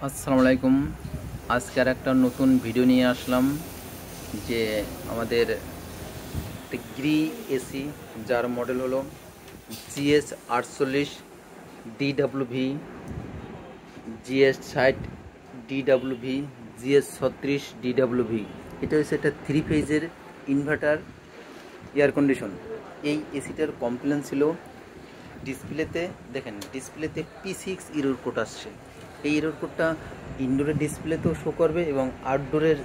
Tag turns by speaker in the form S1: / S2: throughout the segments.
S1: আসসালামু আলাইকুম। আজকে আর একটা নতুন ভিডিও নিয়ে আসলাম যে আমাদের গ্রি এসি, যার মডেল হলো GS 48 DWV, GS 60 DWV, GS 36 DWV। এটা হচ্ছে একটা 3 ফেজের ইনভার্টার এয়ার কন্ডিশন। এই এসিটার কমপ্লেন ছিল ডিসপ্লেতে, দেখেন ডিসপ্লেতে P6 ইরর কোড আসছে। এই ইরর কোডটা ইনডোরের ডিসপ্লেতেও শো করবে এবং আউটডোরের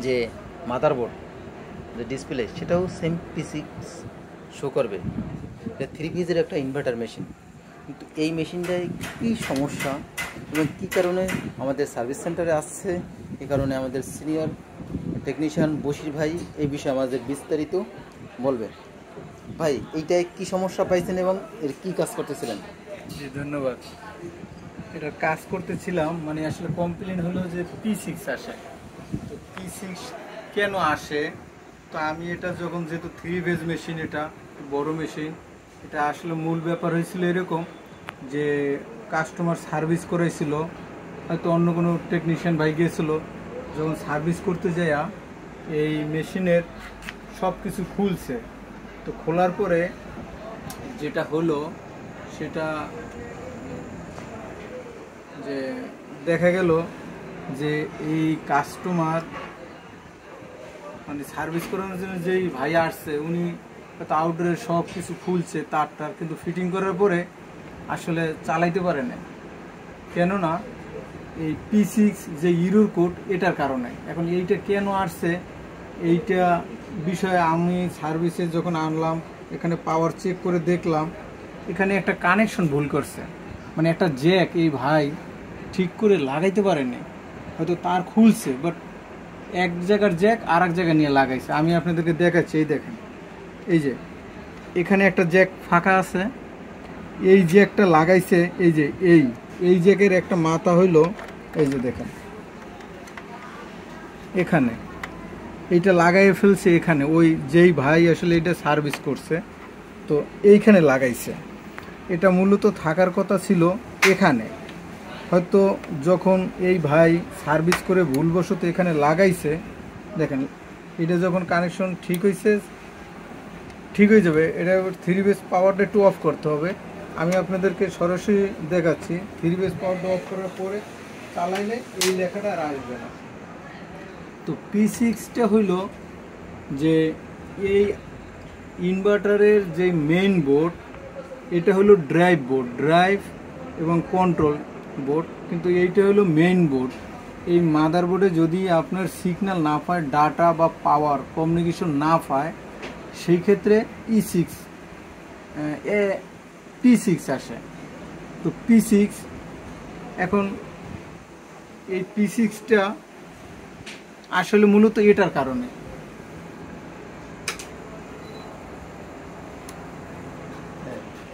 S1: যে মাদারবোর্ড, যে ডিসপ্লে, সেটাও সেম P6 শো করবে। এটা 3 ফেজের একটা ইনভার্টার মেশিন। কিন্তু এই মেশিনটায় কী সমস্যা এবং কী কারণে আমাদের সার্ভিস সেন্টারে আসছে, এ কারণে আমাদের সিনিয়র টেকনিশিয়ান বশির ভাই এই বিষয়ে আমাদের বিস্তারিত বলবে। ভাই, এইটায় কি সমস্যা পাইছেন এবং এর কি কাজ করতেছিলেন?
S2: জি, ধন্যবাদ। এটা কাজ করতেছিলাম, মানে আসলে কমপ্লেন হলো যে P6 আসে। তো P6 কেন আসে? তো আমি এটা যখন, যেহেতু 3 ফেজ মেশিন, এটা বড় মেশিন, এটা আসলে মূল ব্যাপার হয়েছিল এরকম যে কাস্টমার সার্ভিস করেছিল, হয়তো অন্য কোনো টেকনিশিয়ান ভাই গিয়েছিল, যখন সার্ভিস করতে যাইয়া এই মেশিনের সব কিছু খুলছে। তো খোলার পরে যেটা হলো সেটা যে দেখা গেল যে এই কাস্টমার, মানে সার্ভিস করানোর জন্য যেই ভাই আসছে, উনি হয়তো আউটডোরের সব কিছু খুলছে তার, কিন্তু ফিটিং করার পরে আসলে চালাইতে পারে না। কেননা এই P6 যে ইরর কোড, এটার কারণে। এখন এইটা কেন আসছে, এইটা বিষয়ে আমি সার্ভিসে যখন আনলাম, এখানে পাওয়ার চেক করে দেখলাম এখানে একটা কানেকশন ভুল করছে। মানে একটা জ্যাক এই ভাই ঠিক করে লাগাইতে পারেনি, হয়তো তার খুলছে, বাট এক জায়গার জ্যাক আর এক জায়গায় নিয়ে লাগাইছে। আমি আপনাদেরকে দেখাচ্ছি, এই দেখেন, এই যে এখানে একটা জ্যাক ফাঁকা আছে, এই জ্যাকটা লাগাইছে, এই যে এই জ্যাকের একটা মাথা হইলো, এই যে দেখেন এখানে এইটা লাগাই ফেলছে এখানে, ওই যেই ভাই আসলে এটা সার্ভিস করছে, তো এইখানে লাগাইছে। এটা মূলত থাকার কথা ছিল এখানে, হয়তো যখন এই ভাই সার্ভিস করে ভুলবশত এখানে লাগাইছে, দেখেন এটা যখন কানেকশন ঠিক হয়ে যাবে, এটা 3 ফেজ পাওয়ারটা একটু অফ করতে হবে। আমি আপনাদেরকে সরাসরি দেখাচ্ছি। 3 ফেজ পাওয়ারটা অফ করার পরে চালাইলে এই লেখাটা আর আসবে না। তো P6টা হইল যে এই ইনভার্টারের যে মেইন বোর্ড, এটা হলো ড্রাইভ এবং কন্ট্রোল বোর্ড, কিন্তু এইটা হলো মেইন বোর্ড। এই মাদারবোর্ডে যদি আপনার সিগন্যাল না পায়, ডাটা বা পাওয়ার কমিউনিকেশন না পায়, সেই ক্ষেত্রে P6 আসে। তো P6, এখন এই P6টা আসলে মূলত এটার কারণে।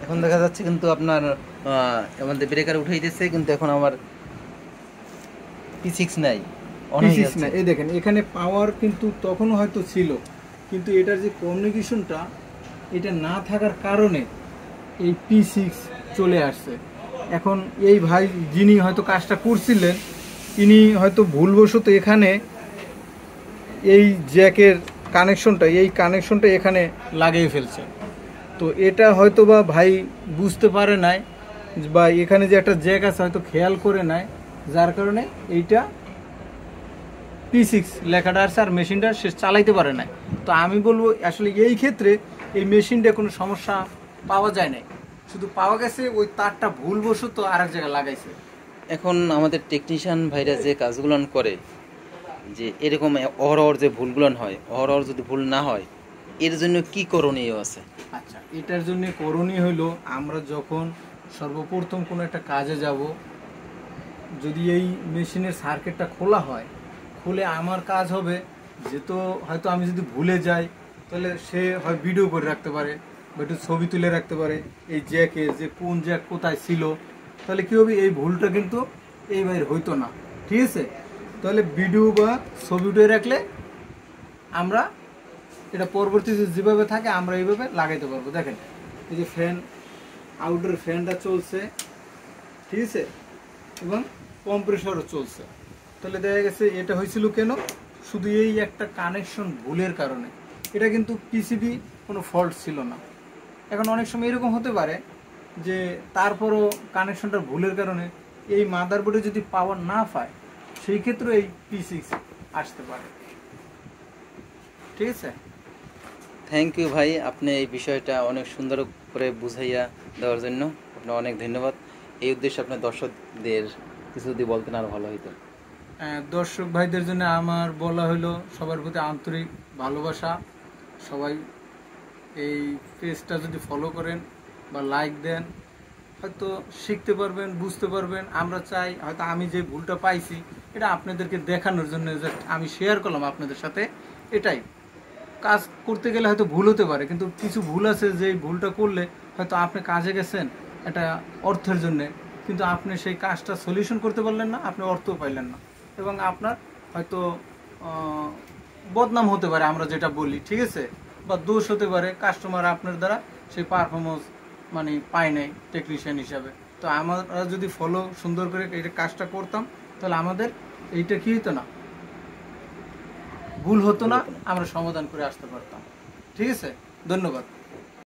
S1: এখন দেখা যাচ্ছে কিন্তু আপনার আমাদের ব্রেকার উঠে দিচ্ছে, কিন্তু এখন আমার P6 নাই, অন হয়ে
S2: P6
S1: যাচ্ছে।
S2: না, এই দেখেন এখানে পাওয়ার কিন্তু তখনও হয়তো ছিল, কিন্তু এটার যে কমিউনিকেশনটা, এটা না থাকার কারণে এই P6 চলে আসছে। এখন এই ভাই যিনি হয়তো কাজটা করছিলেন, ইনি হয়তো ভুলবশত এখানে এই জ্যাকের কানেকশনটা এখানে লাগিয়ে ফেলছে। তো এটা হয়তো বা ভাই বুঝতে পারে নাই, বা এখানে যে একটা জ্যাক আছে হয়তো খেয়াল করে নাই, যার কারণে এইটা P6 লেখাটা আসছে, আর মেশিনটা সে চালাইতে পারে নাই। তো আমি বলবো আসলে এই ক্ষেত্রে এই মেশিনটা কোনো সমস্যা পাওয়া যায় নাই, শুধু পাওয়া গেছে ওই তারটা ভুলবশত আর এক জায়গায় লাগাইছে।
S1: এখন আমাদের টেকনিশিয়ান ভাইরা যে কাজগুলো করে, যে এরকম অহরহ যে ভুলগুলো হয়, অহরহ যদি ভুল না হয়, এর জন্য কি করণীয় আছে?
S2: আচ্ছা, এটার জন্য করণীয় হলো, আমরা যখন সর্বপ্রথম কোনো একটা কাজে যাব, যদি এই মেশিনের সার্কিটটা খোলা হয়, খুলে আমার কাজ হবে, যেহেতু হয়তো আমি যদি ভুলে যাই, তাহলে সে হয় ভিডিও করে রাখতে পারে বা একটু ছবি তুলে রাখতে পারে এই জ্যাকে, যে কোন জ্যাক কোথায় ছিল। তাহলে কী হবে, এই ভুলটা কিন্তু এই বাইরে হইতো না। ঠিক আছে, তাহলে ভিডিও বা ছবি উঠে রাখলে আমরা এটা পরবর্তীতে যেভাবে থাকে আমরা এইভাবে লাগাইতে পারবো। দেখেন এই যে ফ্যান, আউটডোর ফ্যানটা চলছে, ঠিক আছে, এবং কম্প্রেসরও চলছে। তাহলে দেখা গেছে এটা হয়েছিল কেন, শুধু এই একটা কানেকশন ভুলের কারণে। এটা কিন্তু পিসিবি কোনো ফল্ট ছিল না। এখন অনেক সময় এরকম হতে পারে যে তারপরও কানেকশনটার ভুলের কারণে এই মাদারবোর্ডে যদি পাওয়ার না পায়, সেই ক্ষেত্রে এই P6 আসতে পারে। ঠিক আছে,
S1: থ্যাংক ইউ ভাই, আপনি এই বিষয়টা অনেক সুন্দর করে বুঝাইয়া দেওয়ার জন্য আপনার অনেক ধন্যবাদ। এই উদ্দেশ্যে আপনার দর্শকদের কিছু যদি বলতেন আরও ভালো হতো।
S2: দর্শক ভাইদের জন্য আমার বলা হলো সবার প্রতি আন্তরিক ভালোবাসা। সবাই এই পেজটা যদি ফলো করেন বা লাইক দেন, হয়তো শিখতে পারবেন, বুঝতে পারবেন। আমরা চাই হয়তো আমি যে ভুলটা পাইছি এটা আপনাদেরকে দেখানোর জন্য, জাস্ট আমি শেয়ার করলাম আপনাদের সাথে। এটাই কাজ করতে গেলে হয়তো ভুল হতে পারে, কিন্তু কিছু ভুল আছে যে ভুলটা করলে হয়তো আপনি কাজে গেছেন এটা অর্থের জন্যে, কিন্তু আপনি সেই কাজটা সলিউশন করতে পারলেন না, আপনি অর্থও পাইলেন না, এবং আপনার হয়তো বদনাম হতে পারে আমরা যেটা বলি। ঠিক আছে, বা দোষ হতে পারে, কাস্টমার আপনার দ্বারা সেই পারফরমেন্স মানে পায় নাই টেকনিশিয়ান হিসাবে। তো আমরা যদি ফলো সুন্দর করে এটা কাজটা করতাম, তাহলে আমাদের এইটা কি হতো না, ভুল হতো না, আমরা সমাধান করে আসতে পারতাম। ঠিক আছে, ধন্যবাদ।